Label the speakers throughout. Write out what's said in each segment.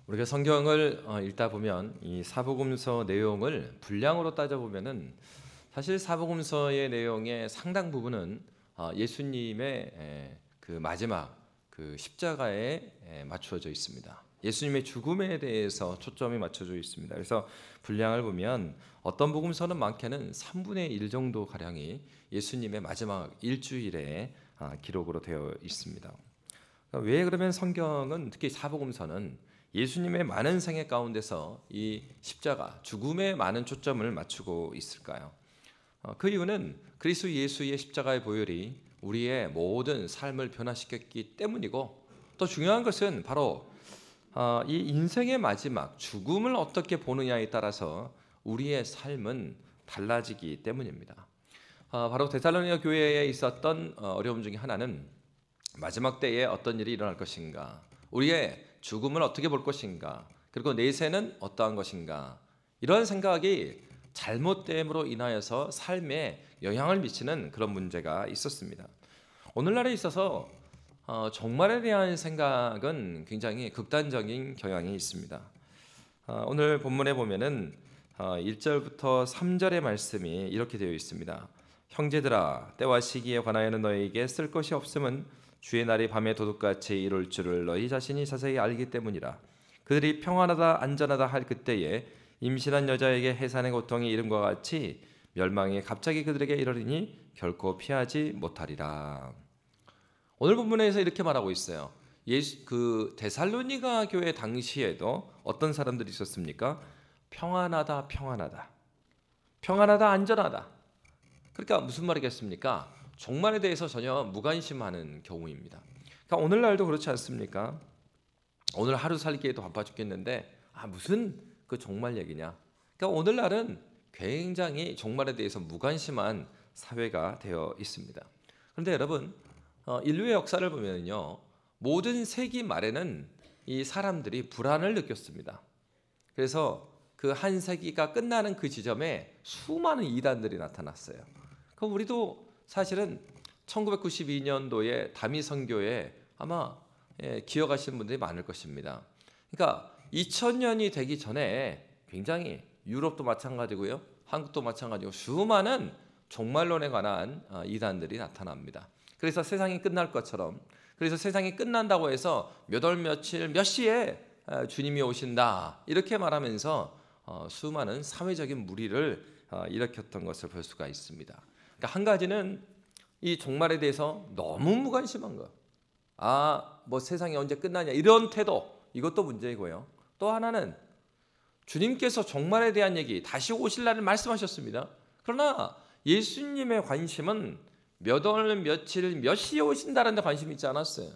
Speaker 1: 우리가 성경을 읽다 보면 이 사복음서 내용을 분량으로 따져보면은 사실 사복음서의 내용의 상당 부분은 예수님의 그 마지막 그 십자가에 맞추어져 있습니다. 예수님의 죽음에 대해서 초점이 맞춰져 있습니다. 그래서 분량을 보면 어떤 복음서는 많게는 3분의 1 정도 가량이 예수님의 마지막 일주일에 기록으로 되어 있습니다. 왜 그러면 성경은 특히 사복음서는 예수님의 많은 생애 가운데서 이 십자가, 죽음에 많은 초점을 맞추고 있을까요? 그 이유는 그리스도 예수의 십자가의 보혈이 우리의 모든 삶을 변화시켰기 때문이고, 또 중요한 것은 바로 이 인생의 마지막 죽음을 어떻게 보느냐에 따라서 우리의 삶은 달라지기 때문입니다. 바로 데살로니가 교회에 있었던 어려움 중에 하나는 마지막 때에 어떤 일이 일어날 것인가, 우리의 죽음을 어떻게 볼 것인가, 그리고 내세는 어떠한 것인가, 이런 생각이 잘못됨으로 인하여서 삶에 영향을 미치는 그런 문제가 있었습니다. 오늘날에 있어서 종말에 대한 생각은 굉장히 극단적인 경향이 있습니다. 오늘 본문에 보면은 1절부터 3절의 말씀이 이렇게 되어 있습니다. 형제들아, 때와 시기에 관하여는 너희에게 쓸 것이 없음은 주의 날이 밤에 도둑같이 이룰 줄을 너희 자신이 자세히 알기 때문이라. 그들이 평안하다 안전하다 할 그때에 임신한 여자에게 해산의 고통이 이름과 같이 멸망이 갑자기 그들에게 이르리니 결코 피하지 못하리라. 오늘 본문에서 이렇게 말하고 있어요. 그 데살로니가 교회 당시에도 어떤 사람들이 있었습니까? 평안하다, 평안하다, 평안하다, 안전하다. 그러니까 무슨 말이겠습니까? 종말에 대해서 전혀 무관심하는 경우입니다. 그러니까 오늘날도 그렇지 않습니까? 오늘 하루 살기에도 바빠 죽겠는데 무슨 그 종말 얘기냐? 그러니까 오늘날은 굉장히 종말에 대해서 무관심한 사회가 되어 있습니다. 그런데 여러분, 인류의 역사를 보면요, 모든 세기 말에는 이 사람들이 불안을 느꼈습니다. 그래서 그 한 세기가 끝나는 그 지점에 수많은 이단들이 나타났어요. 그럼 우리도 사실은 1992년도에 다미 선교에 아마 기억하시는 분들이 많을 것입니다. 그러니까 2000년이 되기 전에 굉장히 유럽도 마찬가지고요, 한국도 마찬가지고 수많은 종말론에 관한 이단들이 나타납니다. 그래서 세상이 끝날 것처럼, 그래서 세상이 끝난다고 해서 몇 월 며칠 몇 시에 주님이 오신다 이렇게 말하면서 수많은 사회적인 무리를 일으켰던 것을 볼 수가 있습니다. 그러니까 한 가지는 이 종말에 대해서 너무 무관심한 것, 뭐 세상이 언제 끝나냐 이런 태도, 이것도 문제이고요. 또 하나는 주님께서 종말에 대한 얘기, 다시 오실 날을 말씀하셨습니다. 그러나 예수님의 관심은 몇 월 며칠 몇 시에 오신다는 데 관심이 있지 않았어요.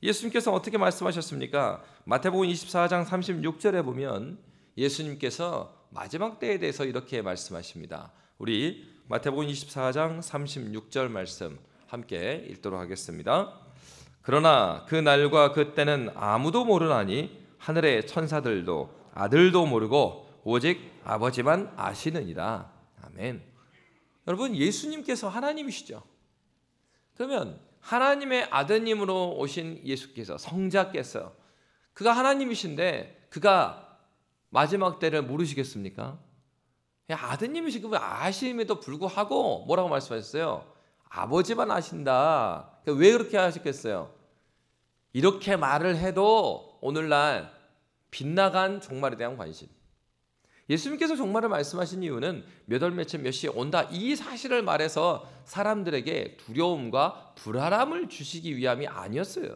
Speaker 1: 예수님께서 어떻게 말씀하셨습니까? 마태복음 24장 36절에 보면 예수님께서 마지막 때에 대해서 이렇게 말씀하십니다. 우리 마태복음 24장 36절 말씀 함께 읽도록 하겠습니다. 그러나 그 날과 그 때는 아무도 모르나니 하늘의 천사들도 아들도 모르고 오직 아버지만 아시느니라. 아멘. 여러분, 예수님께서 하나님이시죠. 그러면 하나님의 아드님으로 오신 예수께서, 성자께서, 그가 하나님이신데 그가 마지막 때를 모르시겠습니까? 아드님이시고 아심에도 불구하고 뭐라고 말씀하셨어요? 아버지만 아신다. 왜 그렇게 하셨겠어요? 이렇게 말을 해도 오늘날 빗나간 종말에 대한 관심. 예수님께서 종말을 말씀하신 이유는 몇 월 며칠 몇 시에 온다, 이 사실을 말해서 사람들에게 두려움과 불안함을 주시기 위함이 아니었어요.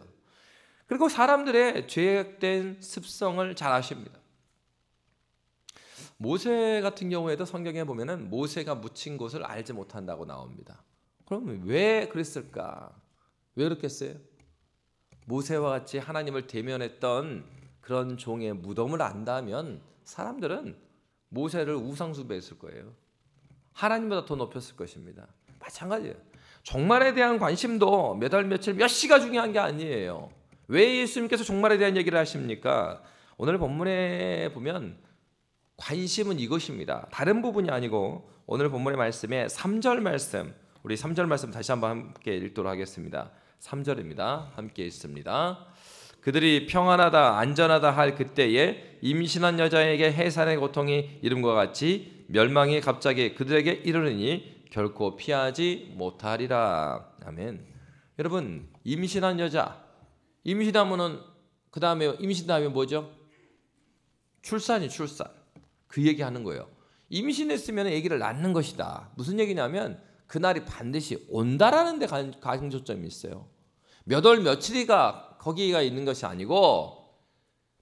Speaker 1: 그리고 사람들의 죄악된 습성을 잘 아십니다. 모세 같은 경우에도 성경에 보면은 모세가 묻힌 곳을 알지 못한다고 나옵니다. 그럼 왜 그랬을까? 왜 그렇겠어요? 모세와 같이 하나님을 대면했던 그런 종의 무덤을 안다면 사람들은 모세를 우상숭배했을 거예요. 하나님보다 더 높였을 것입니다. 마찬가지예요. 종말에 대한 관심도 몇 월 며칠 몇 시가 중요한 게 아니에요. 왜 예수님께서 종말에 대한 얘기를 하십니까? 오늘 본문에 보면 관심은 이것입니다. 다른 부분이 아니고 오늘 본문의 말씀에 3절 말씀, 우리 3절 말씀 다시 한번 함께 읽도록 하겠습니다. 3절입니다. 함께 읽습니다. 그들이 평안하다 안전하다 할 그때에 임신한 여자에게 해산의 고통이 이름과 같이 멸망이 갑자기 그들에게 이르르니 결코 피하지 못하리라. 아멘. 여러분, 임신한 여자, 임신하면은 그 다음에 임신 다음에 뭐죠? 출산이 출산. 그 얘기하는 거예요. 임신했으면 아기를 낳는 것이다. 무슨 얘기냐면 그날이 반드시 온다라는 데 강조점이 있어요. 몇 월 며칠이가 거기가 있는 것이 아니고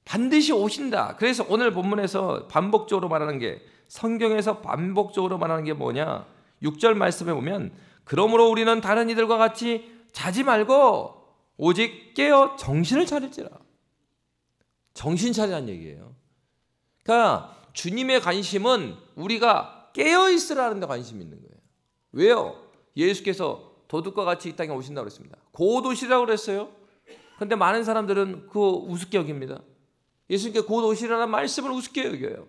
Speaker 1: 반드시 오신다. 그래서 오늘 본문에서 반복적으로 말하는 게, 성경에서 반복적으로 말하는 게 뭐냐? 6절 말씀에 보면 그러므로 우리는 다른 이들과 같이 자지 말고 오직 깨어 정신을 차릴지라. 정신 차리라는 얘기예요. 그러니까 주님의 관심은 우리가 깨어 있으라는 데 관심이 있는 거예요. 왜요? 예수께서 도둑과 같이 이 땅에 오신다고 그랬습니다. 곧 오시라고 그랬어요. 그런데 많은 사람들은 그거 우습게 여깁니다. 예수님께 곧 오시라는 말씀을 우습게 여겨요.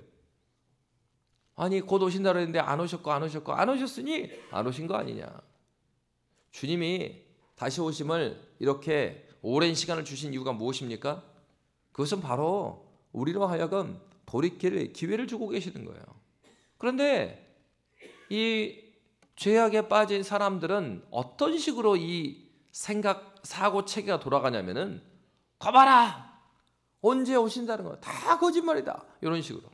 Speaker 1: 아니 곧 오신다고 했는데 안 오셨고 안 오셨으니 안 오신 거 아니냐. 주님이 다시 오심을 이렇게 오랜 시간을 주신 이유가 무엇입니까? 그것은 바로 우리로 하여금 돌이킬 기회를 주고 계시는 거예요. 그런데 이 죄악에 빠진 사람들은 어떤 식으로 이 생각, 사고 체계가 돌아가냐면은 거봐라! 언제 오신다는 거야. 다 거짓말이다. 이런 식으로.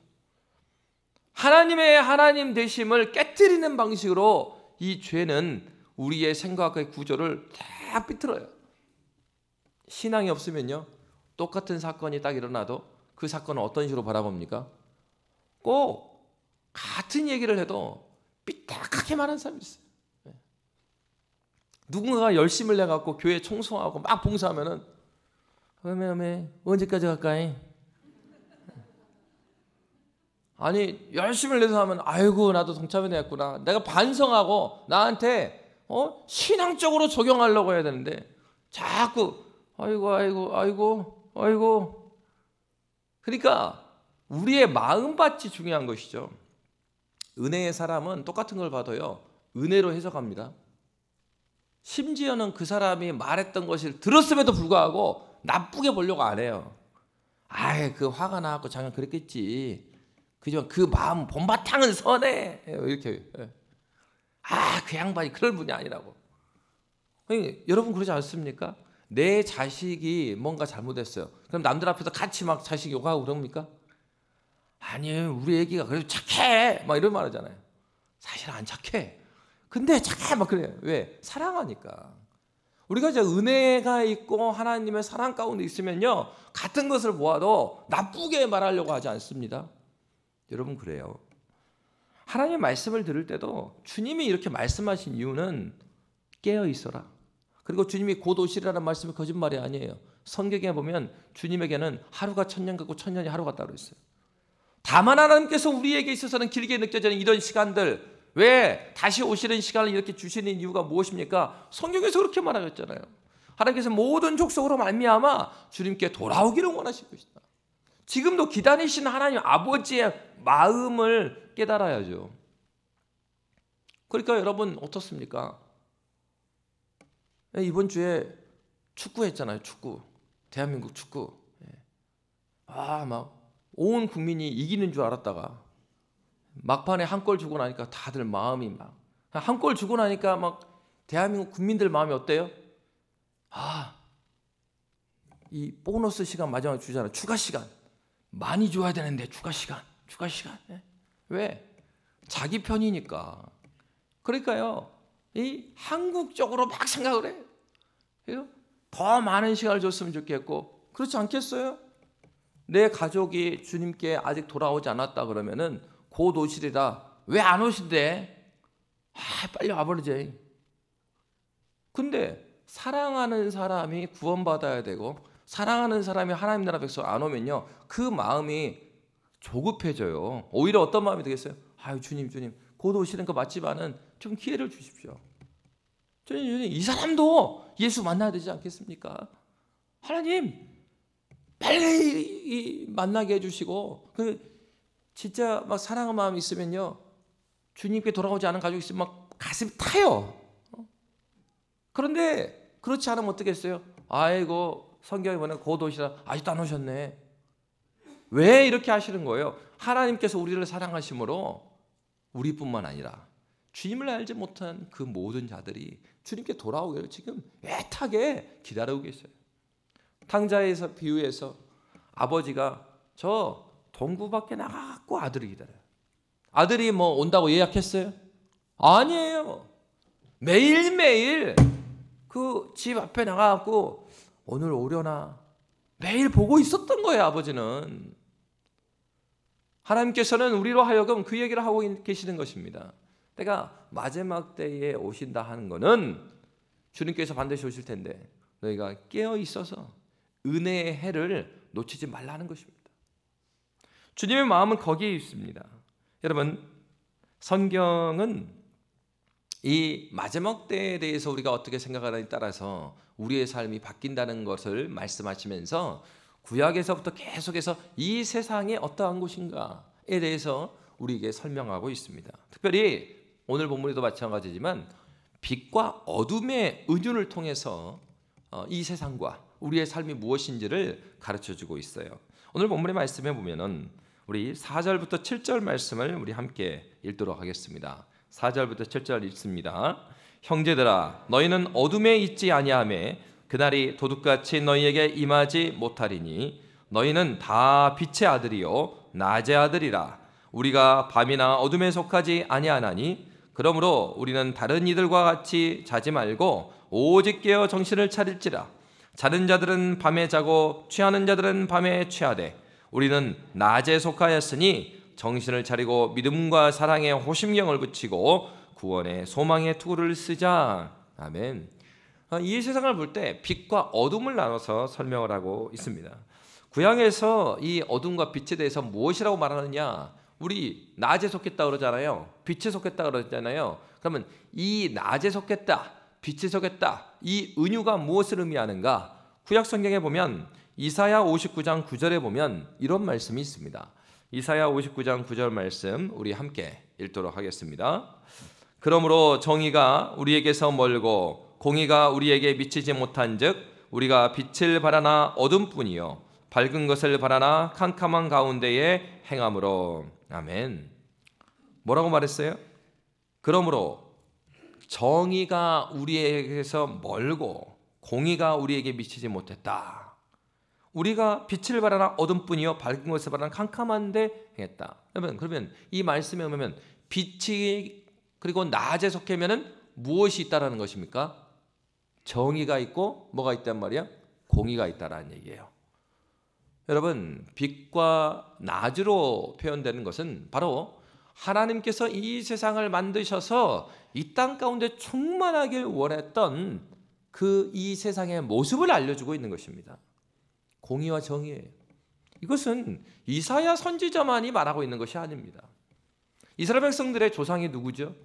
Speaker 1: 하나님의 하나님 되심을 깨트리는 방식으로 이 죄는 우리의 생각의 구조를 다 삐뚤어요. 신앙이 없으면요, 똑같은 사건이 딱 일어나도 그 사건을 어떤 식으로 바라봅니까? 꼭 같은 얘기를 해도 삐딱하게 말하는 사람이 있어요. 누군가가 열심을 내갖고 교회 청소하고 막 봉사하면은 어메 언제까지 갈까이? 아니 열심을 내서 하면 아이고 나도 동참이 되었구나. 내가 반성하고 나한테 신앙적으로 적용하려고 해야 되는데 자꾸 아이고. 그러니까 우리의 마음밭이 중요한 것이죠. 은혜의 사람은 똑같은 걸 봐도요, 은혜로 해석합니다. 심지어는 그 사람이 말했던 것을 들었음에도 불구하고 나쁘게 보려고 안 해요. 그 화가 나갖고 잠깐 그랬겠지. 그지만 그 마음 본바탕은 선해. 이렇게. 그 양반이 그럴 분이 아니라고. 아니, 여러분 그러지 않습니까? 내 자식이 뭔가 잘못했어요. 그럼 남들 앞에서 같이 막 자식 욕하고 그럽니까? 아니 우리 애기가 그래도 착해 막 이런 말 하잖아요. 사실 안 착해. 근데 착해 막 그래요. 왜? 사랑하니까. 우리가 이제 은혜가 있고 하나님의 사랑 가운데 있으면요, 같은 것을 보아도 나쁘게 말하려고 하지 않습니다. 여러분 그래요. 하나님의 말씀을 들을 때도 주님이 이렇게 말씀하신 이유는 깨어 있어라. 그리고 주님이 곧 오시리라는 말씀이 거짓말이 아니에요. 성경에 보면 주님에게는 하루가 천년 같고 천년이 하루 같다고 했어요. 다만 하나님께서 우리에게 있어서는 길게 느껴지는 이런 시간들, 왜 다시 오시는 시간을 이렇게 주시는 이유가 무엇입니까? 성경에서 그렇게 말하셨잖아요. 하나님께서 모든 족속으로 말미암아 주님께 돌아오기를 원하실 것이다. 지금도 기다리시는 하나님 아버지의 마음을 깨달아야죠. 그러니까 여러분 어떻습니까? 이번 주에 축구 했잖아요. 축구. 대한민국 축구. 막 온 국민이 이기는 줄 알았다가 막판에 한 골 주고 나니까 다들 마음이 막 한 골 주고 나니까 막 대한민국 국민들 마음이 어때요? 이 보너스 시간 마지막에 주잖아요. 추가 시간. 많이 줘야 되는데 추가 시간. 왜? 자기 편이니까. 그러니까요, 이 한국적으로 막 생각을 해요. 더 많은 시간을 줬으면 좋겠고, 그렇지 않겠어요? 내 가족이 주님께 아직 돌아오지 않았다 그러면은 곧 오시리라. 왜 안 오신대? 빨리 와버리지. 근데 사랑하는 사람이 구원받아야 되고 사랑하는 사람이 하나님 나라 백성 안 오면요, 그 마음이 조급해져요. 오히려 어떤 마음이 되겠어요? 주님 곧 오시는 거 맞지만은 좀 기회를 주십시오. 주님 이 사람도 예수 만나야 되지 않겠습니까? 하나님 빨리 만나게 해주시고, 진짜 막 사랑하는 마음이 있으면요, 주님께 돌아오지 않은 가족이 있으면 막 가슴이 타요. 그런데 그렇지 않으면 어떻겠어요? 아이고 성경에 보면 곧 오시라 아직도 안 오셨네. 왜 이렇게 하시는 거예요? 하나님께서 우리를 사랑하심으로 우리뿐만 아니라 주님을 알지 못한 그 모든 자들이 주님께 돌아오기를 지금 애타게 기다리고 계세요. 탕자에서 비유해서 아버지가 저 동구 밖에 나가고 아들을 기다려요. 아들이 뭐 온다고 예약했어요? 아니에요. 매일매일 그 집 앞에 나가고 오늘 오려나 매일 보고 있었던 거예요. 아버지는. 하나님께서는 우리로 하여금 그 얘기를 하고 계시는 것입니다. 때가 마지막 때에 오신다 하는 것은 주님께서 반드시 오실 텐데 너희가 깨어 있어서 은혜의 해를 놓치지 말라는 것입니다. 주님의 마음은 거기에 있습니다. 여러분, 성경은 이 마지막 때에 대해서 우리가 어떻게 생각하느냐에 따라서 우리의 삶이 바뀐다는 것을 말씀하시면서 구약에서부터 계속해서 이 세상이 어떠한 곳인가에 대해서 우리에게 설명하고 있습니다. 특별히 오늘 본문에도 마찬가지지만 빛과 어둠의 은유를 통해서 이 세상과 우리의 삶이 무엇인지를 가르쳐주고 있어요. 오늘 본문의 말씀에 보면은 우리 4절부터 7절 말씀을 우리 함께 읽도록 하겠습니다. 4절부터 7절 읽습니다. 형제들아 너희는 어둠에 있지 아니하매 그날이 도둑같이 너희에게 임하지 못하리니 너희는 다 빛의 아들이요 낮의 아들이라. 우리가 밤이나 어둠에 속하지 아니하나니 그러므로 우리는 다른 이들과 같이 자지 말고 오직 깨어 정신을 차릴지라. 자는 자들은 밤에 자고 취하는 자들은 밤에 취하되 우리는 낮에 속하였으니 정신을 차리고 믿음과 사랑에 호심경을 붙이고 구원의 소망의 투구를 쓰자. 아멘. 이 세상을 볼 때 빛과 어둠을 나눠서 설명을 하고 있습니다. 구약에서 이 어둠과 빛에 대해서 무엇이라고 말하느냐? 우리 낮에 속했다 그러잖아요. 빛에 속했다 그러잖아요. 그러면 이 낮에 속했다, 빛에 속했다, 이 은유가 무엇을 의미하는가? 구약 성경에 보면 이사야 59장 9절에 보면 이런 말씀이 있습니다. 이사야 59장 9절 말씀 우리 함께 읽도록 하겠습니다. 그러므로 정의가 우리에게서 멀고 공의가 우리에게 미치지 못한즉 우리가 빛을 바라나 어둠뿐이요 밝은 것을 바라나 캄캄한 가운데에 행함으로. 아멘. 뭐라고 말했어요? 그러므로 정의가 우리에게서 멀고 공의가 우리에게 미치지 못했다. 우리가 빛을 바라나 어둠뿐이요 밝은 것을 바라나 캄캄한데 행했다. 그러면 이 말씀에 보면 빛이 그리고 낮에 속하면은 무엇이 있다라는 것입니까? 정의가 있고 뭐가 있단 말이야? 공의가 있다라는 얘기예요. 여러분, 빛과 낮으로 표현되는 것은 바로 하나님께서 이 세상을 만드셔서 이 땅 가운데 충만하길 원했던 그 이 세상의 모습을 알려주고 있는 것입니다. 공의와 정의예요. 이것은 이사야 선지자만이 말하고 있는 것이 아닙니다. 이스라엘 백성들의 조상이 누구죠?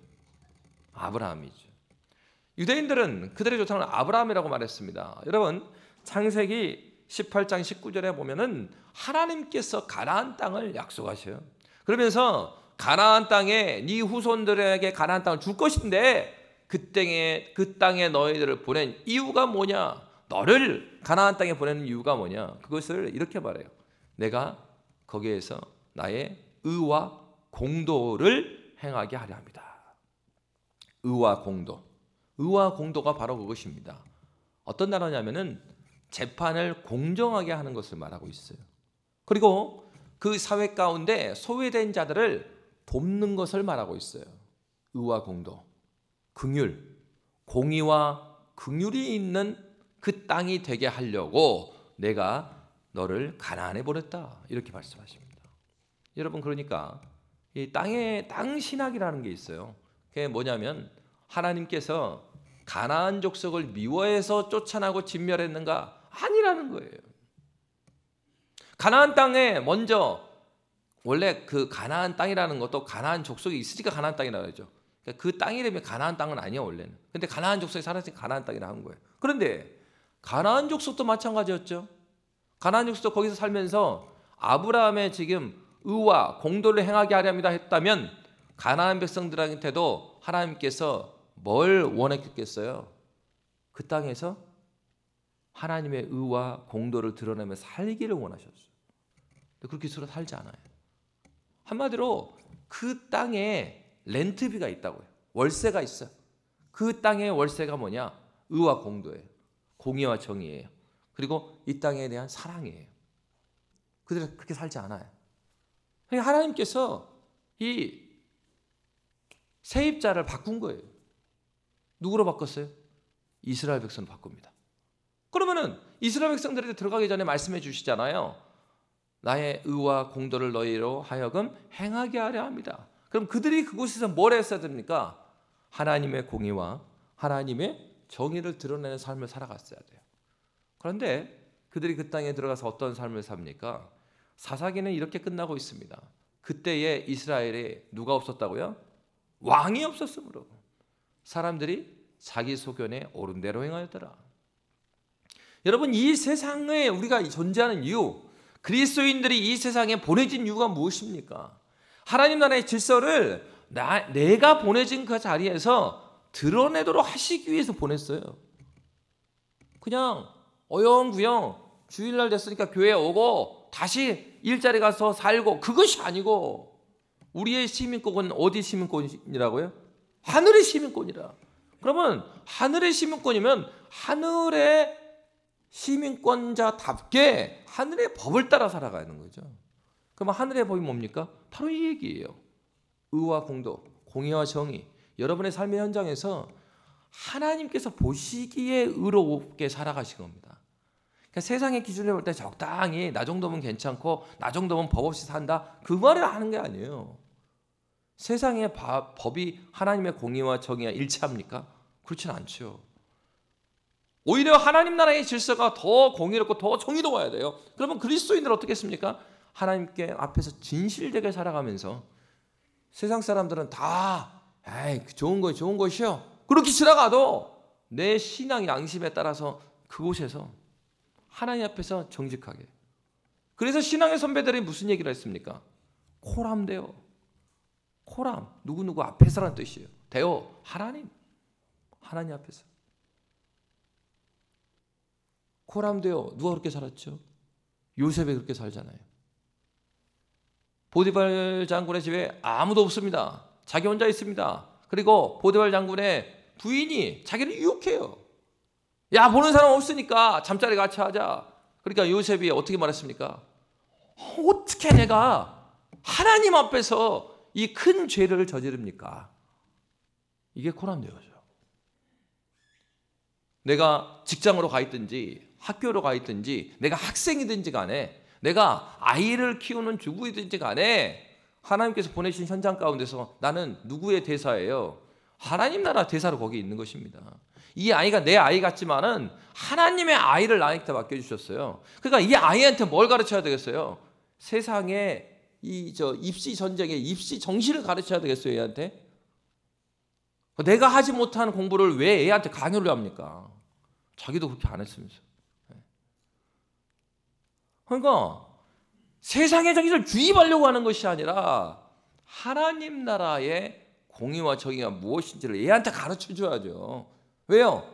Speaker 1: 아브라함이죠. 유대인들은 그들의 조상은 아브라함이라고 말했습니다. 여러분, 창세기 18장 19절에 보면은 하나님께서 가나안 땅을 약속하셔요. 그러면서 가나안 땅에 네 후손들에게 가나안 땅을 줄 것인데 그 땅에 너희들을 보낸 이유가 뭐냐? 너를 가나안 땅에 보내는 이유가 뭐냐? 그것을 이렇게 말해요. 내가 거기에서 나의 의와 공도를 행하게 하려 합니다. 의와 공도. 의와 공도가 바로 그것입니다. 어떤 단어냐면은 재판을 공정하게 하는 것을 말하고 있어요. 그리고 그 사회 가운데 소외된 자들을 돕는 것을 말하고 있어요. 의와 공도, 긍휼, 공의와 긍휼이 있는 그 땅이 되게 하려고 내가 너를 가나안에 보냈다. 이렇게 말씀하십니다. 여러분, 그러니까 이 땅 신학이라는 게 있어요. 그게 뭐냐면 하나님께서 가나안 족속을 미워해서 쫓아나고 진멸했는가? 아니라는 거예요. 가나안 땅에 먼저 원래 그 가나안 땅이라는 것도 가나안 족속이 있으니까 가나안 땅이라고 하죠. 그러니까 그 땅 이름이 가나안 땅은 아니야 원래는. 근데 가나안 족속이 살았으니까 가나안 땅이라고 한 거예요. 그런데 가나안 족속도 마찬가지였죠. 가나안 족속도 거기서 살면서 아브라함의 지금 의와 공도를 행하게 하려 합니다 했다면 가나안 백성들한테도 하나님께서 뭘 원했겠어요? 그 땅에서 하나님의 의와 공도를 드러내며 살기를 원하셨어요. 그렇게 서로 살지 않아요. 한마디로 그 땅에 렌트비가 있다고요. 월세가 있어요. 그 땅의 월세가 뭐냐? 의와 공도예요. 공의와 정의예요. 그리고 이 땅에 대한 사랑이에요. 그들은 그렇게 살지 않아요. 하나님께서 이 세입자를 바꾼 거예요. 누구로 바꿨어요? 이스라엘 백성으로 바꿉니다. 그러면은 이스라엘 백성들한테 들어가기 전에 말씀해 주시잖아요. 나의 의와 공도를 너희로 하여금 행하게 하려 합니다. 그럼 그들이 그곳에서 뭘 했어야 됩니까? 하나님의 공의와 하나님의 정의를 드러내는 삶을 살아갔어야 돼요. 그런데 그들이 그 땅에 들어가서 어떤 삶을 삽니까? 사사기는 이렇게 끝나고 있습니다. 그때에 이스라엘에 누가 없었다고요? 왕이 없었으므로 사람들이 자기 소견에 옳은 대로 행하였더라. 여러분, 이 세상에 우리가 존재하는 이유, 그리스도인들이 이 세상에 보내진 이유가 무엇입니까? 하나님 나라의 질서를 내가 보내진 그 자리에서 드러내도록 하시기 위해서 보냈어요. 그냥 어영부영 주일날 됐으니까 교회 오고 다시 일자리 가서 살고, 그것이 아니고 우리의 시민권은 어디 시민권이라고요? 하늘의 시민권이라. 그러면 하늘의 시민권이면 하늘의 시민권자답게 하늘의 법을 따라 살아가는 거죠. 그럼 하늘의 법이 뭡니까? 바로 이 얘기예요. 의와 공도, 공의와 정의. 여러분의 삶의 현장에서 하나님께서 보시기에 의롭게 살아가신 겁니다. 그러니까 세상의 기준을 볼 때 적당히 나 정도면 괜찮고 나 정도면 법 없이 산다, 그 말을 하는 게 아니에요. 세상의 법이 하나님의 공의와 정의와 일치합니까? 그렇진 않죠. 오히려 하나님 나라의 질서가 더 공의롭고 더 정의로워야 돼요. 그러면 그리스도인들은 어떻게 했습니까? 하나님께 앞에서 진실되게 살아가면서 세상 사람들은 다 에이 좋은 것이요 그렇게 지나가도 내 신앙 양심에 따라서 그곳에서 하나님 앞에서 정직하게. 그래서 신앙의 선배들이 무슨 얘기를 했습니까? 코람되어. 코람, 누구누구 앞에서라는 뜻이에요. 되어, 하나님 앞에서. 코람되어. 누가 그렇게 살았죠? 요셉이 그렇게 살잖아요. 보디발 장군의 집에 아무도 없습니다. 자기 혼자 있습니다. 그리고 보디발 장군의 부인이 자기를 유혹해요. 야, 보는 사람 없으니까 잠자리 같이 하자. 그러니까 요셉이 어떻게 말했습니까? 어떻게 내가 하나님 앞에서 이 큰 죄를 저지릅니까? 이게 코람되어죠. 내가 직장으로 가 있든지 학교로 가 있든지 내가 학생이든지 간에 내가 아이를 키우는 주부이든지 간에 하나님께서 보내신 현장 가운데서 나는 누구의 대사예요? 하나님 나라 대사로 거기 있는 것입니다. 이 아이가 내 아이 같지만은 하나님의 아이를 나한테 맡겨주셨어요. 그러니까 이 아이한테 뭘 가르쳐야 되겠어요? 세상에 입시 전쟁의 입시 정신을 가르쳐야 되겠어요, 얘한테? 내가 하지 못한 공부를 왜 애한테 강요를 합니까? 자기도 그렇게 안 했으면서. 그러니까 세상의 정신을 주입하려고 하는 것이 아니라 하나님 나라의 공의와 정의가 무엇인지를 얘한테 가르쳐 줘야죠. 왜요?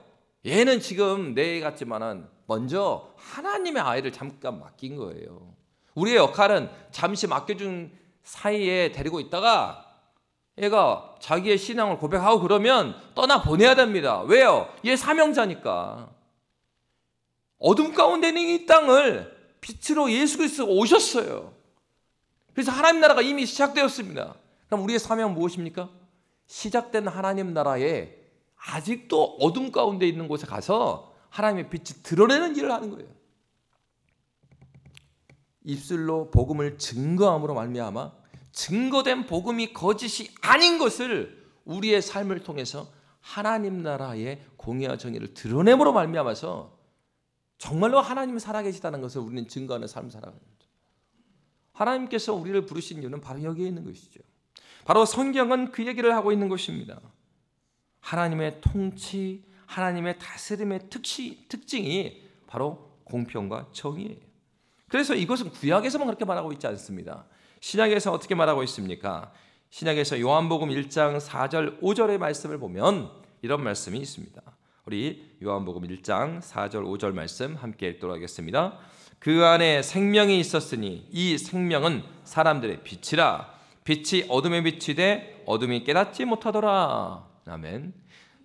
Speaker 1: 얘는 지금 내 애 같지만은 먼저 하나님의 아이를 잠깐 맡긴 거예요. 우리의 역할은 잠시 맡겨준 사이에 데리고 있다가 얘가 자기의 신앙을 고백하고 그러면 떠나 보내야 됩니다. 왜요? 얘 사명자니까. 어둠 가운데 있는 이 땅을 빛으로 예수 그리스도가 오셨어요. 그래서 하나님 나라가 이미 시작되었습니다. 그럼 우리의 사명은 무엇입니까? 시작된 하나님 나라에 아직도 어둠 가운데 있는 곳에 가서 하나님의 빛이 드러내는 일을 하는 거예요. 입술로 복음을 증거함으로 말미암아 증거된 복음이 거짓이 아닌 것을 우리의 삶을 통해서 하나님 나라의 공의와 정의를 드러냄으로 말미암아서 정말로 하나님이 살아계시다는 것을 우리는 증거하는 삶을 살아가는 거죠. 하나님께서 우리를 부르신 이유는 바로 여기에 있는 것이죠. 바로 성경은 그 얘기를 하고 있는 것입니다. 하나님의 통치, 하나님의 다스림의 특징이 바로 공평과 정의예요. 그래서 이것은 구약에서만 그렇게 말하고 있지 않습니다. 신약에서 어떻게 말하고 있습니까? 신약에서 요한복음 1장 4절 5절의 말씀을 보면 이런 말씀이 있습니다. 우리 요한복음 1장 4절 5절 말씀 함께 읽도록 하겠습니다. 그 안에 생명이 있었으니 이 생명은 사람들의 빛이라. 빛이 어둠에 비치되 어둠이 깨닫지 못하더라. 아멘.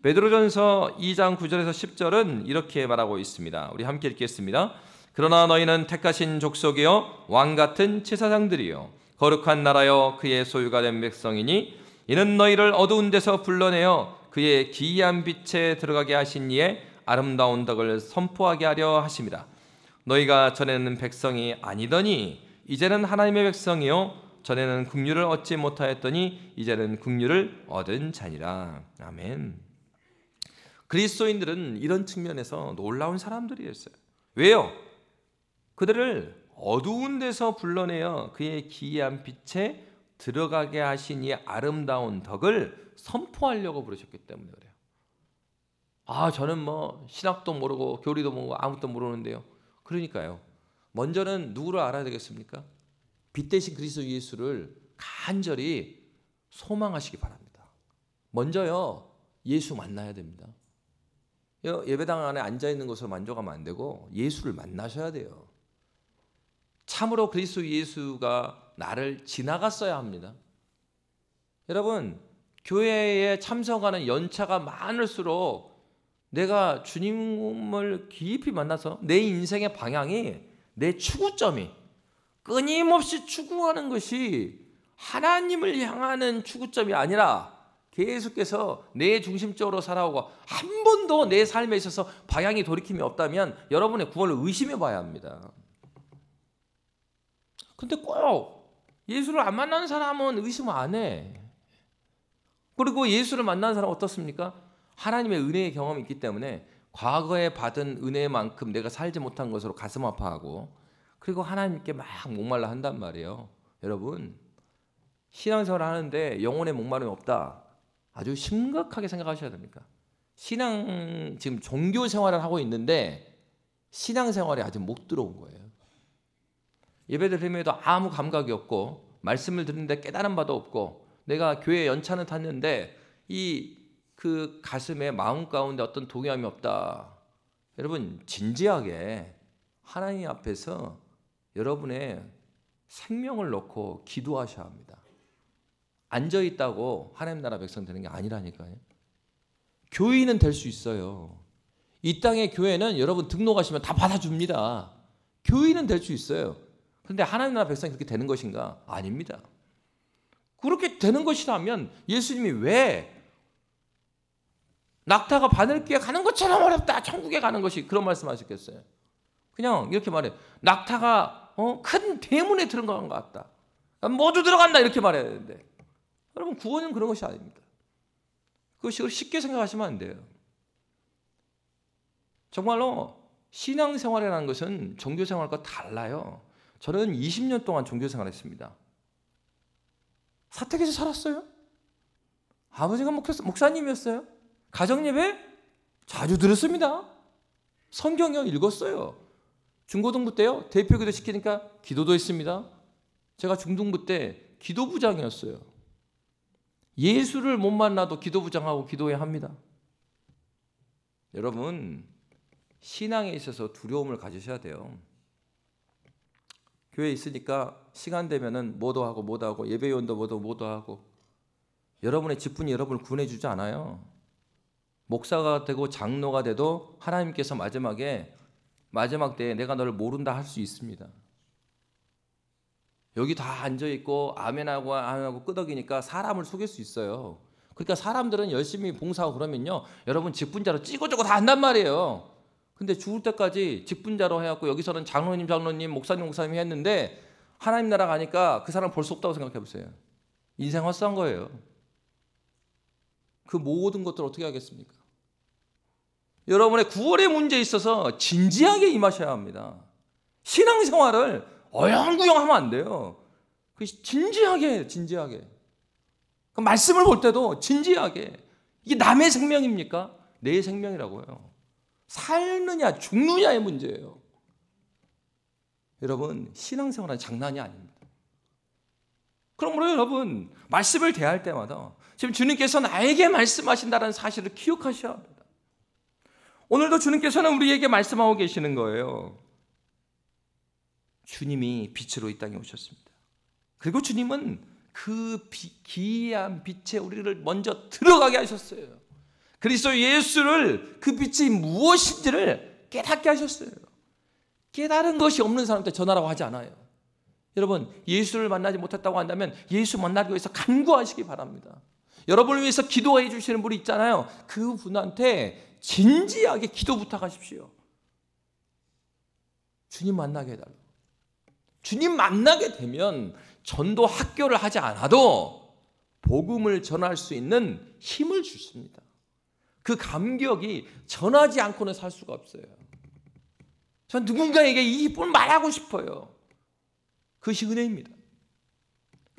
Speaker 1: 베드로전서 2장 9절에서 10절은 이렇게 말하고 있습니다. 우리 함께 읽겠습니다. 그러나 너희는 택하신 족속이요 왕같은 제사장들이요 거룩한 나라여 그의 소유가 된 백성이니 이는 너희를 어두운 데서 불러내어 그의 기이한 빛에 들어가게 하신 이의 아름다운 덕을 선포하게 하려 하심이라. 너희가 전에는 백성이 아니더니 이제는 하나님의 백성이요 전에는 긍휼을 얻지 못하였더니 이제는 긍휼을 얻은 자니라. 아멘. 그리스도인들은 이런 측면에서 놀라운 사람들이었어요. 왜요? 그들을 어두운 데서 불러내어 그의 기이한 빛에 들어가게 하신 이 아름다운 덕을 선포하려고 부르셨기 때문에 그래요. 저는 신학도 모르고 교리도 모르고 아무것도 모르는데요. 그러니까요. 먼저는 누구를 알아야 되겠습니까? 빛 대신 그리스도 예수를 간절히 소망하시기 바랍니다. 먼저요. 예수 만나야 됩니다. 예배당 안에 앉아있는 것으로 만족하면 안 되고 예수를 만나셔야 돼요. 참으로 그리스도 예수가 나를 지나갔어야 합니다. 여러분, 교회에 참석하는 연차가 많을수록 내가 주님을 깊이 만나서 내 인생의 방향이, 내 추구점이 끊임없이 추구하는 것이 하나님을 향하는 추구점이 아니라 계속해서 내 중심적으로 살아오고 한 번도 내 삶에 있어서 방향이 돌이킴이 없다면 여러분의 구원을 의심해 봐야 합니다. 근데 꼭 예수를 안 만나는 사람은 의심 안 해. 그리고 예수를 만나는 사람은 어떻습니까? 하나님의 은혜의 경험이 있기 때문에 과거에 받은 은혜만큼 내가 살지 못한 것으로 가슴 아파하고 그리고 하나님께 막 목말라 한단 말이에요. 여러분, 신앙생활을 하는데 영혼의 목마름이 없다. 아주 심각하게 생각하셔야 됩니까? 지금 종교 생활을 하고 있는데 신앙생활에 아직 못 들어온 거예요. 예배 드림에도 아무 감각이 없고 말씀을 듣는데 깨달은 바도 없고 내가 교회 연차는 탔는데 그 가슴에 마음 가운데 어떤 동요함이 없다. 여러분, 진지하게 하나님 앞에서 여러분의 생명을 놓고 기도하셔야 합니다. 앉아있다고 하나님 나라 백성 되는 게 아니라니까요. 교인은 될 수 있어요. 이 땅의 교회는 여러분 등록하시면 다 받아줍니다. 교인은 될 수 있어요. 그런데 하나님 나라 백성이 그렇게 되는 것인가? 아닙니다. 그렇게 되는 것이라면 예수님이 왜 낙타가 바늘귀에 가는 것처럼 어렵다, 천국에 가는 것이, 그런 말씀하셨겠어요? 그냥 이렇게 말해요. 낙타가 큰 대문에 들어간 것 같다, 모두 들어간다, 이렇게 말해야 되는데 여러분, 구원은 그런 것이 아닙니다. 그것이 쉽게 생각하시면 안 돼요. 정말로 신앙생활이라는 것은 종교생활과 달라요. 저는 20년 동안 종교생활을 했습니다. 사택에서 살았어요. 아버지가 목사님이었어요. 가정예배 자주 들었습니다. 성경요 읽었어요. 중고등부 때요, 대표기도 시키니까 기도도 했습니다. 제가 중등부 때 기도부장이었어요. 예수를 못 만나도 기도부장하고 기도해야 합니다. 여러분, 신앙에 있어서 두려움을 가지셔야 돼요. 교회에 있으니까 시간 되면은 뭐도 하고 예배요원도 뭐도 하고 여러분의 직분이 여러분을 구원해 주지 않아요. 목사가 되고 장로가 돼도 하나님께서 마지막 때에 내가 너를 모른다 할 수 있습니다. 여기 다 앉아있고 아멘하고 안 하고 끄덕이니까 사람을 속일 수 있어요. 그러니까 사람들은 열심히 봉사하고 그러면요, 여러분 직분자로 찌고저고 다 한단 말이에요. 근데 죽을 때까지 직분자로 해갖고 여기서는 장로님, 목사님 했는데 하나님 나라 가니까 그 사람 볼 수 없다고 생각해 보세요. 인생 헛산 거예요. 그 모든 것들을 어떻게 하겠습니까? 여러분의 구원의 문제에 있어서 진지하게 임하셔야 합니다. 신앙생활을 어영부영하면 안 돼요. 진지하게 해요, 진지하게. 그 말씀을 볼 때도 진지하게. 이게 남의 생명입니까? 내 생명이라고요. 살느냐 죽느냐의 문제예요. 여러분, 신앙생활은 장난이 아닙니다. 그러므로 여러분, 말씀을 대할 때마다 지금 주님께서 나에게 말씀하신다는 사실을 기억하셔야 합니다. 오늘도 주님께서는 우리에게 말씀하고 계시는 거예요. 주님이 빛으로 이 땅에 오셨습니다. 그리고 주님은 그 기이한 빛에 우리를 먼저 들어가게 하셨어요. 그리스도 예수를, 그 빛이 무엇인지를 깨닫게 하셨어요. 깨달은 것이 없는 사람한테 전하라고 하지 않아요. 여러분, 예수를 만나지 못했다고 한다면 예수 만나기 위해서 간구하시기 바랍니다. 여러분을 위해서 기도해 주시는 분이 있잖아요. 그 분한테 진지하게 기도 부탁하십시오. 주님 만나게 해달라고. 주님 만나게 되면 전도 학교를 하지 않아도 복음을 전할 수 있는 힘을 주십니다. 그 감격이 전하지 않고는 살 수가 없어요. 전 누군가에게 이 기쁨을 말하고 싶어요. 그것이 은혜입니다.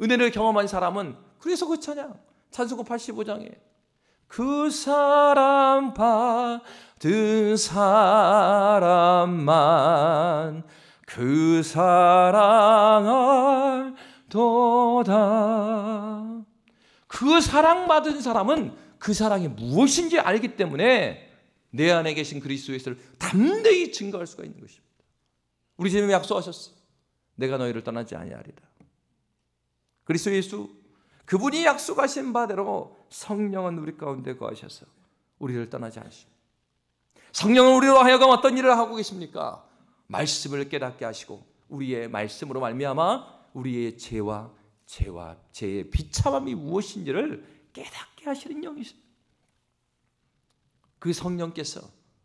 Speaker 1: 은혜를 경험한 사람은, 그래서 그 찬양 찬송가 85장에 그 사람 받은 사람만 그 사랑을 도다. 그 사랑받은 사람은 그 사랑이 무엇인지 알기 때문에 내 안에 계신 그리스도 예수를 담대히 증거할 수가 있는 것입니다. 우리 주님이 약속하셨어. 내가 너희를 떠나지 아니하리라. 그리스도 예수, 그분이 약속하신 바대로 성령은 우리 가운데 거하셔서 우리를 떠나지 않으십니다. 성령은 우리로 하여금 어떤 일을 하고 계십니까? 말씀을 깨닫게 하시고 우리의 말씀으로 말미암아 우리의 죄의 비참함이 무엇인지를 깨닫게 하시는 영이십니다. 그 성령께서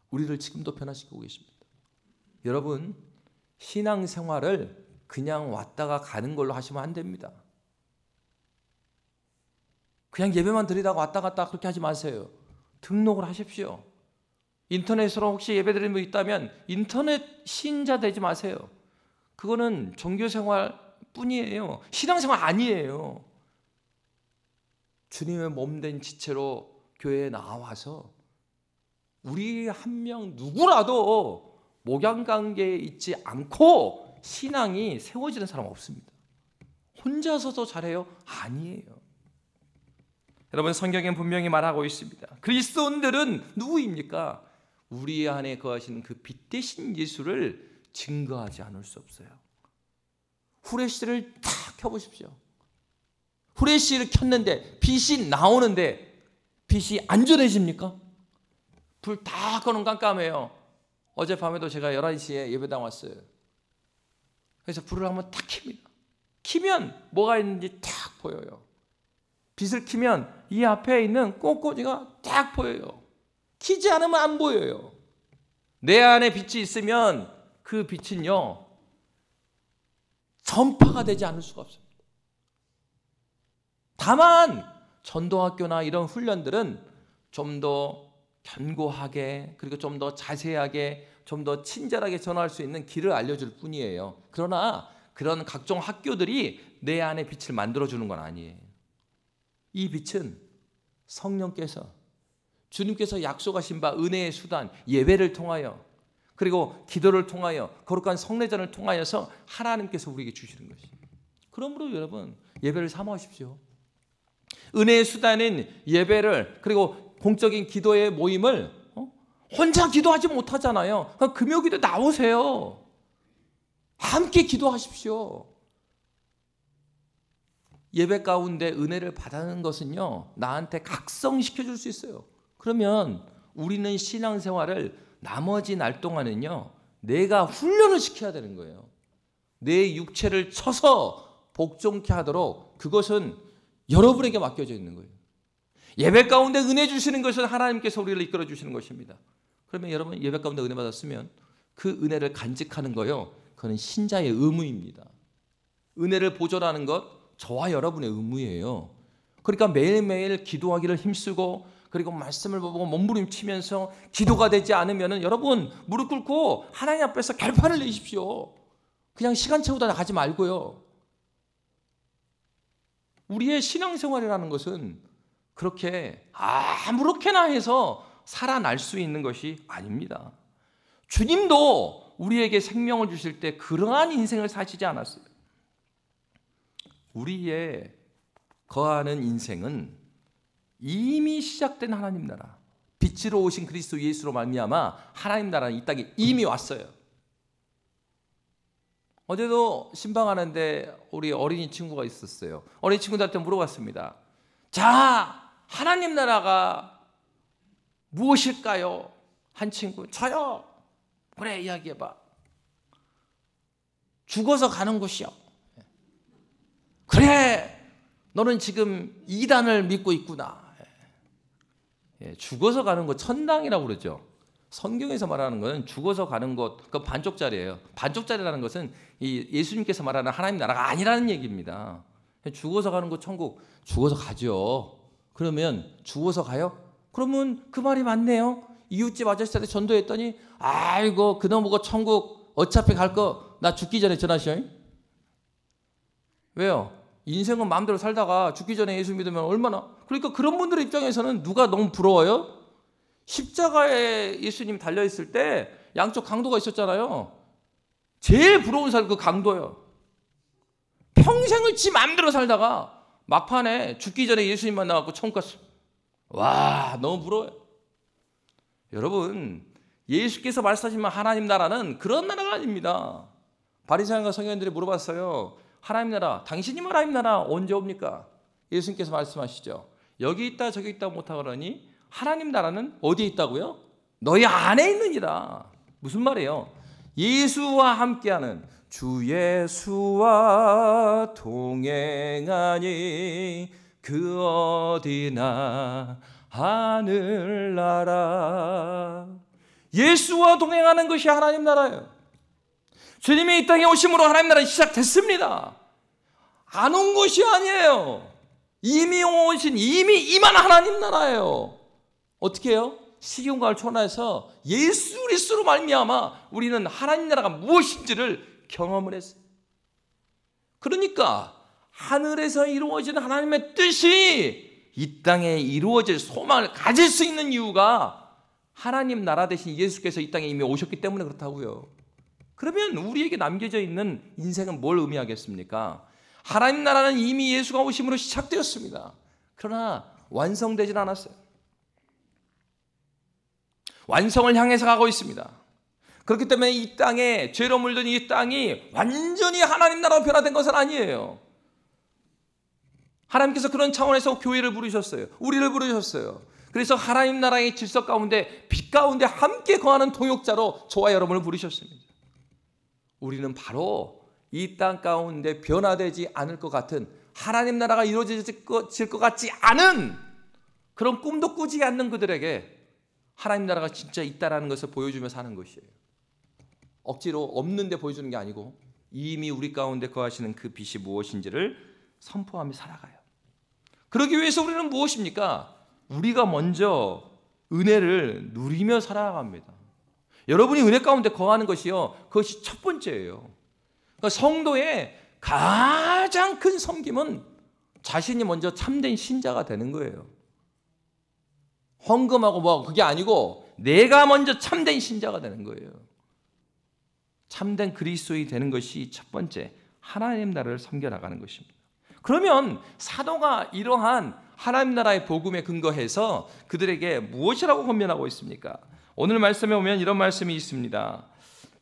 Speaker 1: 우리를 지금도 변화시키고 계십니다. 여러분, 신앙생활을 그냥 왔다가 가는 걸로 하시면 안 됩니다. 그냥 예배만 드리다가 왔다 갔다 그렇게 하지 마세요. 등록을 하십시오. 인터넷으로 혹시 예배 드리는 분 있다면 인터넷 신자 되지 마세요. 그거는 종교생활 뿐이에요. 신앙생활 아니에요. 주님의 몸된 지체로 교회에 나와서 우리 한 명 누구라도 목양관계에 있지 않고 신앙이 세워지는 사람 없습니다. 혼자서도 잘해요? 아니에요. 여러분, 성경엔 분명히 말하고 있습니다. 그리스도인들은 누구입니까? 우리 안에 거하시는 그 빛 대신 예수를 증거하지 않을 수 없어요. 후레쉬를 탁 켜보십시오. 후레쉬를 켰는데 빛이 나오는데 빛이 안 전해집니까? 불 다 꺼놓은 깜깜해요. 어젯밤에도 제가 11시에 예배당 왔어요. 그래서 불을 한번 탁 킵니다. 키면 뭐가 있는지 탁 보여요. 빛을 키면 이 앞에 있는 꽃꽂이가 딱 보여요. 키지 않으면 안 보여요. 내 안에 빛이 있으면 그 빛은요, 전파가 되지 않을 수가 없습니다. 다만 전도학교나 이런 훈련들은 좀 더 견고하게, 그리고 좀 더 자세하게, 좀 더 친절하게 전할 수 있는 길을 알려줄 뿐이에요. 그러나 그런 각종 학교들이 내 안에 빛을 만들어주는 건 아니에요. 이 빛은 성령께서, 주님께서 약속하신 바 은혜의 수단, 예배를 통하여, 그리고 기도를 통하여, 거룩한 성례전을 통하여서 하나님께서 우리에게 주시는 것입니다. 그러므로 여러분, 예배를 사모하십시오. 은혜의 수단인 예배를, 그리고 공적인 기도의 모임을 혼자 기도하지 못하잖아요. 금요기도 나오세요. 함께 기도하십시오. 예배 가운데 은혜를 받는 것은요, 나한테 각성시켜줄 수 있어요. 그러면 우리는 신앙생활을 나머지 날 동안은요, 내가 훈련을 시켜야 되는 거예요. 내 육체를 쳐서 복종케 하도록, 그것은 여러분에게 맡겨져 있는 거예요. 예배 가운데 은혜 주시는 것은 하나님께서 우리를 이끌어 주시는 것입니다. 그러면 여러분, 예배 가운데 은혜 받았으면 그 은혜를 간직하는 거요, 그건 신자의 의무입니다. 은혜를 보존하는 것, 저와 여러분의 의무예요. 그러니까 매일매일 기도하기를 힘쓰고, 그리고 말씀을 보고 몸부림치면서 기도가 되지 않으면 여러분, 무릎 꿇고 하나님 앞에서 결판을 내십시오. 그냥 시간 채우다 가지 말고요. 우리의 신앙생활이라는 것은 그렇게 아무렇게나 해서 살아날 수 있는 것이 아닙니다. 주님도 우리에게 생명을 주실 때 그러한 인생을 사시지 않았어요. 우리의 거하는 인생은 이미 시작된 하나님 나라, 빛으로 오신 그리스도 예수로 말미암아 하나님 나라는 이 땅에 이미 왔어요. 어제도 신방하는데 우리 어린이 친구가 있었어요. 어린이 친구들한테 물어봤습니다. 자, 하나님 나라가 무엇일까요? 한 친구, 저요. 그래, 이야기해봐. 죽어서 가는 곳이요. 그래, 너는 지금 이단을 믿고 있구나. 죽어서 가는 것, 천당이라고 그러죠. 성경에서 말하는 것은 죽어서 가는 것, 그 반쪽짜리예요. 반쪽짜리라는 것은 이 예수님께서 말하는 하나님 나라가 아니라는 얘기입니다. 죽어서 가는 것 천국, 죽어서 가죠. 그러면 죽어서 가요? 그러면 그 말이 맞네요. 이웃집 아저씨한테 전도했더니 아이고 그놈 보고 천국 어차피 갈 거 나 죽기 전에 전하시오. 왜요? 인생은 마음대로 살다가 죽기 전에 예수 믿으면 얼마나, 그러니까 그런 분들의 입장에서는 누가 너무 부러워요? 십자가에 예수님 달려있을 때 양쪽 강도가 있었잖아요. 제일 부러운 사람 그 강도예요. 평생을 지 마음대로 살다가 막판에 죽기 전에 예수님 만나갖고 천국 갔어. 와, 너무 부러워요. 여러분, 예수께서 말씀하신 하나님 나라는 그런 나라가 아닙니다. 바리새인과 서기관들이 물어봤어요. 하나님 나라, 당신이 하나님 나라 언제 옵니까? 예수님께서 말씀하시죠. 여기 있다 저기 있다 못하거니 하나님 나라는 어디에 있다고요? 너희 안에 있느니라. 무슨 말이에요? 예수와 함께하는, 주 예수와 동행하니 그 어디나 하늘나라. 예수와 동행하는 것이 하나님 나라예요. 주님이 이 땅에 오심으로 하나님 나라는 시작됐습니다. 안 온 것이 아니에요. 이미 오신, 이미 임한 하나님 나라예요. 어떻게 해요? 식용과를 초월해서 예수 그리스도로 말미암아 우리는 하나님 나라가 무엇인지를 경험을 했어요. 그러니까 하늘에서 이루어진 하나님의 뜻이 이 땅에 이루어질 소망을 가질 수 있는 이유가 하나님 나라 대신 예수께서 이 땅에 이미 오셨기 때문에 그렇다고요. 그러면 우리에게 남겨져 있는 인생은 뭘 의미하겠습니까? 하나님 나라는 이미 예수가 오심으로 시작되었습니다. 그러나 완성되진 않았어요. 완성을 향해서 가고 있습니다. 그렇기 때문에 이 땅에 죄로 물든 이 땅이 완전히 하나님 나라로 변화된 것은 아니에요. 하나님께서 그런 차원에서 교회를 부르셨어요. 우리를 부르셨어요. 그래서 하나님 나라의 질서 가운데, 빛 가운데 함께 거하는 통역자로 저와 여러분을 부르셨습니다. 우리는 바로 이 땅 가운데 변화되지 않을 것 같은, 하나님 나라가 이루어질 것 같지 않은 그런 꿈도 꾸지 않는 그들에게 하나님 나라가 진짜 있다라는 것을 보여주며 사는 것이에요. 억지로 없는데 보여주는 게 아니고 이미 우리 가운데 거하시는 그 빛이 무엇인지를 선포하며 살아가요. 그러기 위해서 우리는 무엇입니까? 우리가 먼저 은혜를 누리며 살아갑니다. 여러분이 은혜 가운데 거하는 것이요, 그것이 첫 번째예요. 그러니까 성도의 가장 큰 섬김은 자신이 먼저 참된 신자가 되는 거예요. 헌금하고 뭐 그게 아니고 내가 먼저 참된 신자가 되는 거예요. 참된 그리스도인이 되는 것이 첫 번째, 하나님 나라를 섬겨나가는 것입니다. 그러면 사도가 이러한 하나님 나라의 복음에 근거해서 그들에게 무엇이라고 권면하고 있습니까? 오늘 말씀에 보면 이런 말씀이 있습니다.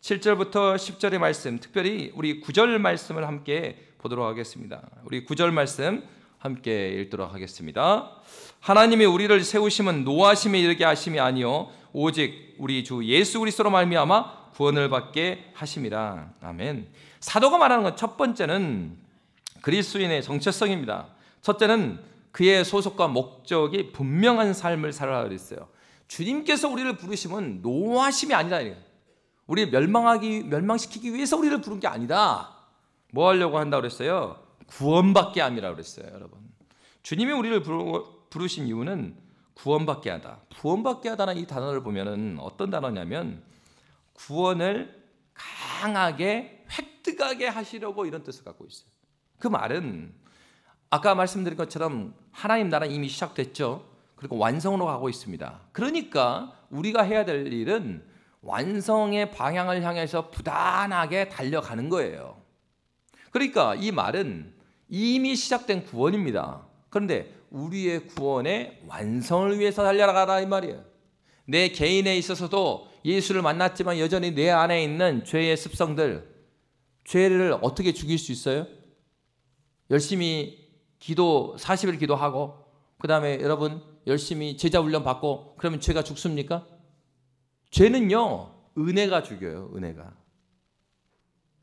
Speaker 1: 7절부터 10절의 말씀, 특별히 우리 9절 말씀을 함께 보도록 하겠습니다. 우리 9절 말씀 함께 읽도록 하겠습니다. 하나님이 우리를 세우심은 노하심에 이르게 하심이 아니요 오직 우리 주 예수 그리스도로 말미암아 구원을 받게 하심이라. 아멘. 사도가 말하는 것 첫 번째는 그리스도인의 정체성입니다. 첫째는 그의 소속과 목적이 분명한 삶을 살아라 그랬어요. 주님께서 우리를 부르심은 노하심이 아니다. 우리를 멸망시키기 위해서 우리를 부른 게 아니다. 뭐 하려고 한다고 그랬어요? 구원받게 함이라고 그랬어요. 여러분, 주님이 우리를 부르신 이유는 구원받게 하다. 구원받게 하다는 이 단어를 보면은 어떤 단어냐면 구원을 강하게 획득하게 하시려고 이런 뜻을 갖고 있어요. 그 말은 아까 말씀드린 것처럼 하나님 나라는 이미 시작됐죠. 그리고 완성으로 가고 있습니다. 그러니까 우리가 해야 될 일은 완성의 방향을 향해서 부단하게 달려가는 거예요. 그러니까 이 말은 이미 시작된 구원입니다. 그런데 우리의 구원의 완성을 위해서 달려가라 이 말이에요. 내 개인에 있어서도 예수를 만났지만 여전히 내 안에 있는 죄의 습성들, 죄를 어떻게 죽일 수 있어요? 열심히 기도 40일 기도하고 그 다음에 여러분 열심히 제자 훈련 받고 그러면 죄가 죽습니까? 죄는요 은혜가 죽여요. 은혜가.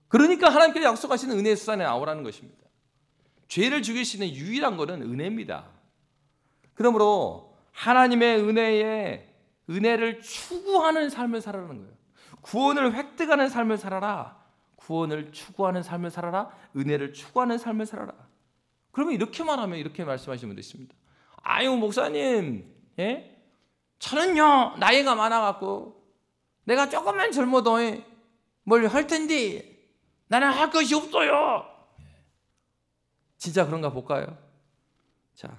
Speaker 1: 그러니까 하나님께서 약속하시는 은혜의 수산에 나오라는 것입니다. 죄를 죽일 수 있는 유일한 것은 은혜입니다. 그러므로 하나님의 은혜를 추구하는 삶을 살아라는 거예요. 구원을 획득하는 삶을 살아라. 구원을 추구하는 삶을 살아라. 은혜를 추구하는 삶을 살아라. 그러면 이렇게만 하면 이렇게 말씀하시면 되십니다. 아유 목사님, 예? 저는요 나이가 많아갖고 내가 조금만 젊어도 뭘 할 텐데 나는 할 것이 없어요. 진짜 그런가 볼까요? 자,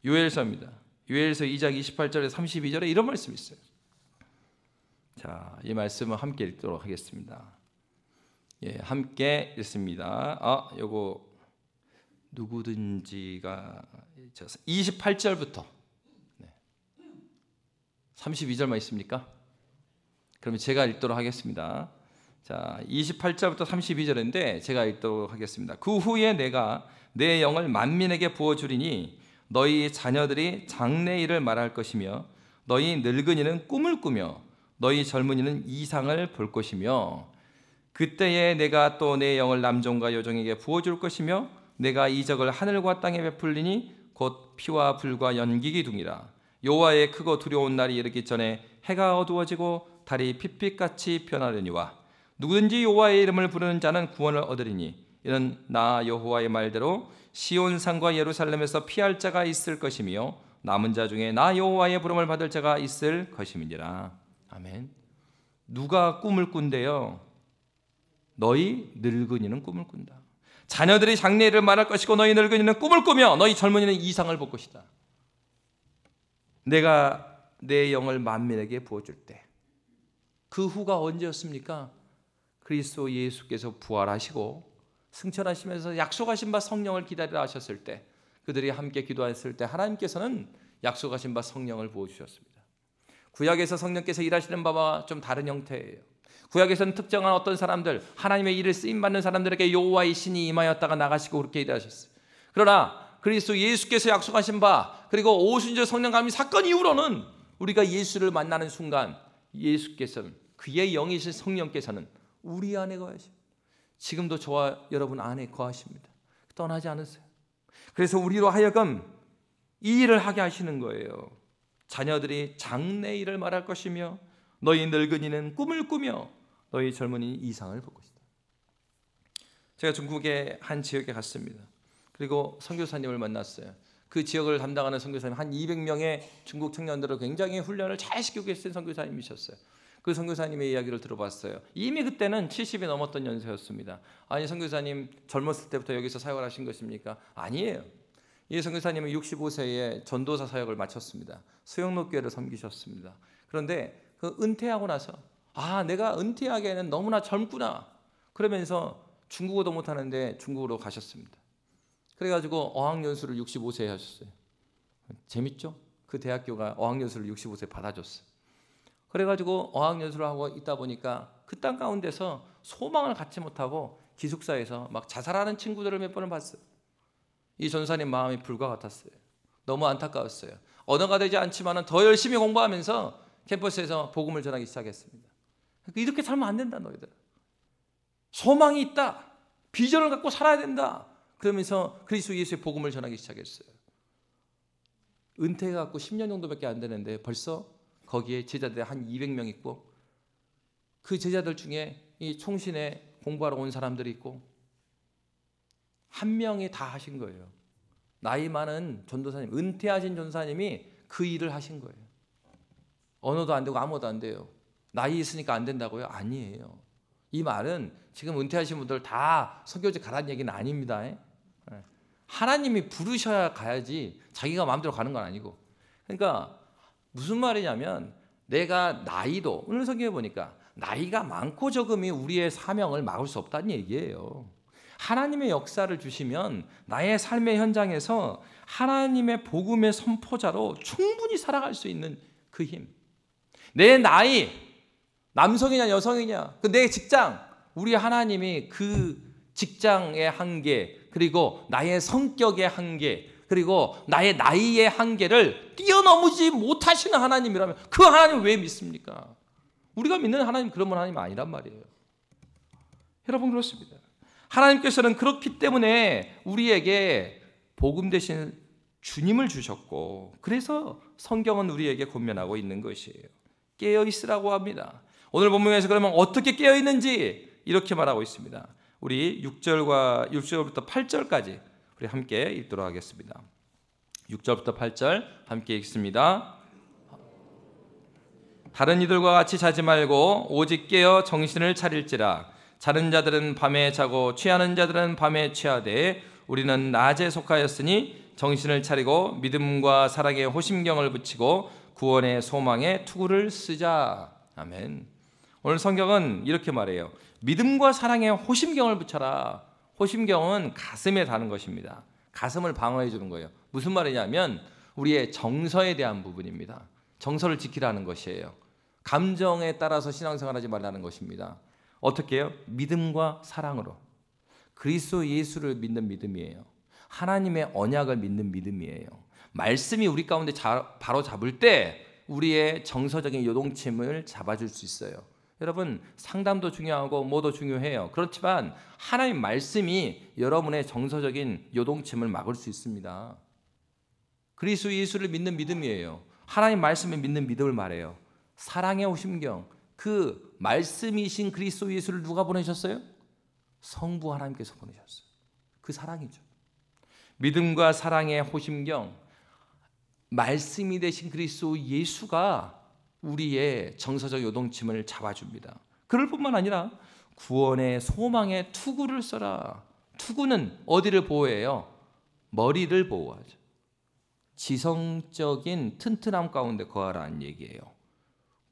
Speaker 1: 요엘서입니다. 요엘서 2장 28절에 32절에 이런 말씀이 있어요. 자, 이 말씀을 함께 읽도록 하겠습니다. 예, 함께 읽습니다. 요거 누구든지가 28절부터 32절만 있습니까? 그러면 제가 읽도록 하겠습니다. 자, 28절부터 32절인데 제가 읽도록 하겠습니다. 그 후에 내가 내 영을 만민에게 부어주리니 너희 자녀들이 장래일을 말할 것이며 너희 늙은이는 꿈을 꾸며 너희 젊은이는 이상을 볼 것이며 그때에 내가 또 내 영을 남종과 여종에게 부어줄 것이며 내가 이적을 하늘과 땅에 베풀리니 곧 피와 불과 연기 기둥이라. 여호와의 크고 두려운 날이 이르기 전에 해가 어두워지고 달이 핏빛같이 변하려니와 누구든지 여호와의 이름을 부르는 자는 구원을 얻으리니 이는 나 여호와의 말대로 시온산과 예루살렘에서 피할 자가 있을 것이며 남은 자 중에 나 여호와의 부름을 받을 자가 있을 것임이니라. 아멘. 누가 꿈을 꾼대요? 너희 늙은이는 꿈을 꾼다. 자녀들이 장래일을 말할 것이고 너희 늙은이는 꿈을 꾸며 너희 젊은이는 이상을 볼 것이다. 내가 내 영을 만민에게 부어줄 때 그 후가 언제였습니까? 그리스도 예수께서 부활하시고 승천하시면서 약속하신 바 성령을 기다리라 하셨을 때 그들이 함께 기도했을 때 하나님께서는 약속하신 바 성령을 부어주셨습니다. 구약에서 성령께서 일하시는 바와 좀 다른 형태예요. 구약에서는 특정한 어떤 사람들, 하나님의 일을 쓰임받는 사람들에게 여호와의 신이 임하였다가 나가시고 그렇게 일하셨어요. 그러나 그리스도 예수께서 약속하신 바 그리고 오순절 성령 감리 사건 이후로는 우리가 예수를 만나는 순간 예수께서는 그의 영이신 성령께서는 우리 안에 거하십니다. 지금도 저와 여러분 안에 거하십니다. 떠나지 않으세요. 그래서 우리로 하여금 이 일을 하게 하시는 거예요. 자녀들이 장래일을 말할 것이며 너희 늙은이는 꿈을 꾸며 너희 젊은이는 이상을 볼 것이다. 제가 중국의 한 지역에 갔습니다. 그리고 선교사님을 만났어요. 그 지역을 담당하는 선교사님 한 200명의 중국 청년들을 굉장히 훈련을 잘 시키고 계신 선교사님이셨어요. 그 선교사님의 이야기를 들어봤어요. 이미 그때는 70이 넘었던 연세였습니다. 아니 선교사님 젊었을 때부터 여기서 사역을 하신 것입니까? 아니에요. 이 선교사님은 65세에 전도사 사역을 마쳤습니다. 수영로교회를 섬기셨습니다. 그런데 그 은퇴하고 나서 내가 은퇴하기에는 너무나 젊구나 그러면서 중국어도 못하는데 중국으로 가셨습니다. 그래가지고 어학연수를 65세에 하셨어요. 재밌죠? 그 대학교가 어학연수를 65세에 받아줬어요. 그래가지고 어학연수를 하고 있다 보니까 그 땅 가운데서 소망을 갖지 못하고 기숙사에서 막 자살하는 친구들을 몇 번을 봤어요. 이 전사님 마음이 불과 같았어요. 너무 안타까웠어요. 언어가 되지 않지만 더 열심히 공부하면서 캠퍼스에서 복음을 전하기 시작했습니다. 이렇게 살면 안 된다 너희들. 소망이 있다. 비전을 갖고 살아야 된다. 그러면서 그리스도 예수의 복음을 전하기 시작했어요. 은퇴해갖고 10년 정도밖에 안 되는데 벌써 거기에 제자들 한 200명 있고 그 제자들 중에 이 총신에 공부하러 온 사람들이 있고 한 명이 다 하신 거예요. 나이 많은 전도사님, 은퇴하신 전도사님이 그 일을 하신 거예요. 언어도 안 되고 아무것도 안 돼요. 나이 있으니까 안 된다고요? 아니에요. 이 말은 지금 은퇴하신 분들 다 선교지 가라는 얘기는 아닙니다. 하나님이 부르셔야 가야지 자기가 마음대로 가는 건 아니고. 그러니까 무슨 말이냐면 내가 나이도 오늘 성경에 보니까 나이가 많고 적음이 우리의 사명을 막을 수 없다는 얘기예요. 하나님의 역사를 주시면 나의 삶의 현장에서 하나님의 복음의 선포자로 충분히 살아갈 수 있는 그 힘. 내 나이, 남성이냐 여성이냐, 내 직장, 우리 하나님이 그 직장의 한계, 그리고 나의 성격의 한계, 그리고 나의 나이의 한계를 뛰어넘지 못하시는 하나님이라면 그 하나님 왜 믿습니까? 우리가 믿는 하나님 그런 하나님 아니란 말이에요. 여러분, 그렇습니다. 하나님께서는 그렇기 때문에 우리에게 복음 대신 주님을 주셨고, 그래서 성경은 우리에게 권면하고 있는 것이에요. 깨어 있으라고 합니다. 오늘 본문에서 그러면 어떻게 깨어 있는지 이렇게 말하고 있습니다. 우리 6절부터 8절까지 우리 함께 읽도록 하겠습니다. 6절부터 8절 함께 읽습니다. 다른 이들과 같이 자지 말고 오직 깨어 정신을 차릴지라. 자는 자들은 밤에 자고 취하는 자들은 밤에 취하되 우리는 낮에 속하였으니 정신을 차리고 믿음과 사랑의 호심경을 붙이고 구원의 소망의 투구를 쓰자. 아멘. 오늘 성경은 이렇게 말해요. 믿음과 사랑의 호심경을 붙여라. 호심경은 가슴에 다는 것입니다. 가슴을 방어해 주는 거예요. 무슨 말이냐면 우리의 정서에 대한 부분입니다. 정서를 지키라는 것이에요. 감정에 따라서 신앙생활하지 말라는 것입니다. 어떻게 해요? 믿음과 사랑으로. 그리스도 예수를 믿는 믿음이에요. 하나님의 언약을 믿는 믿음이에요. 말씀이 우리 가운데 바로 잡을 때 우리의 정서적인 요동침을 잡아줄 수 있어요. 여러분, 상담도 중요하고 뭐도 중요해요. 그렇지만 하나님 말씀이 여러분의 정서적인 요동침을 막을 수 있습니다. 그리스도 예수를 믿는 믿음이에요. 하나님 말씀을 믿는 믿음을 말해요. 사랑의 호심경, 그 말씀이신 그리스도 예수를 누가 보내셨어요? 성부 하나님께서 보내셨어요. 그 사랑이죠. 믿음과 사랑의 호심경, 말씀이 되신 그리스도 예수가 우리의 정서적 요동침을 잡아줍니다. 그럴 뿐만 아니라 구원의 소망의 투구를 써라. 투구는 어디를 보호해요? 머리를 보호하죠. 지성적인 튼튼함 가운데 거하라는 얘기예요.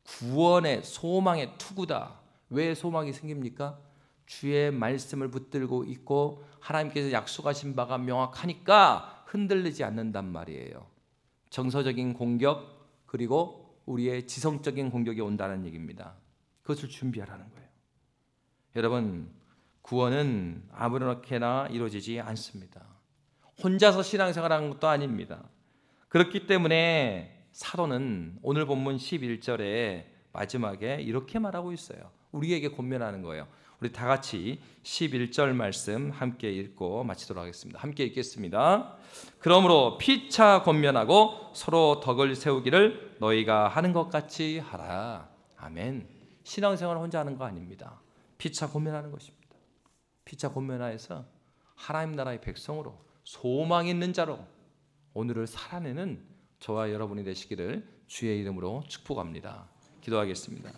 Speaker 1: 구원의 소망의 투구다. 왜 소망이 생깁니까? 주의 말씀을 붙들고 있고 하나님께서 약속하신 바가 명확하니까 흔들리지 않는단 말이에요. 정서적인 공격, 그리고 우리의 지성적인 공격이 온다는 얘기입니다. 그것을 준비하라는 거예요. 여러분, 구원은 아무렇게나 이루어지지 않습니다. 혼자서 신앙생활하는 것도 아닙니다. 그렇기 때문에 사도는 오늘 본문 11절에 마지막에 이렇게 말하고 있어요. 우리에게 권면하는 거예요. 우리 다 같이 11절 말씀 함께 읽고 마치도록 하겠습니다. 함께 읽겠습니다. 그러므로 피차 권면하고 서로 덕을 세우기를 너희가 하는 것 같이 하라. 아멘. 신앙생활 혼자 하는 거 아닙니다. 피차 권면하는 것입니다. 피차 권면하여서 하나님 나라의 백성으로 소망 있는 자로 오늘을 살아내는 저와 여러분이 되시기를 주의 이름으로 축복합니다. 기도하겠습니다.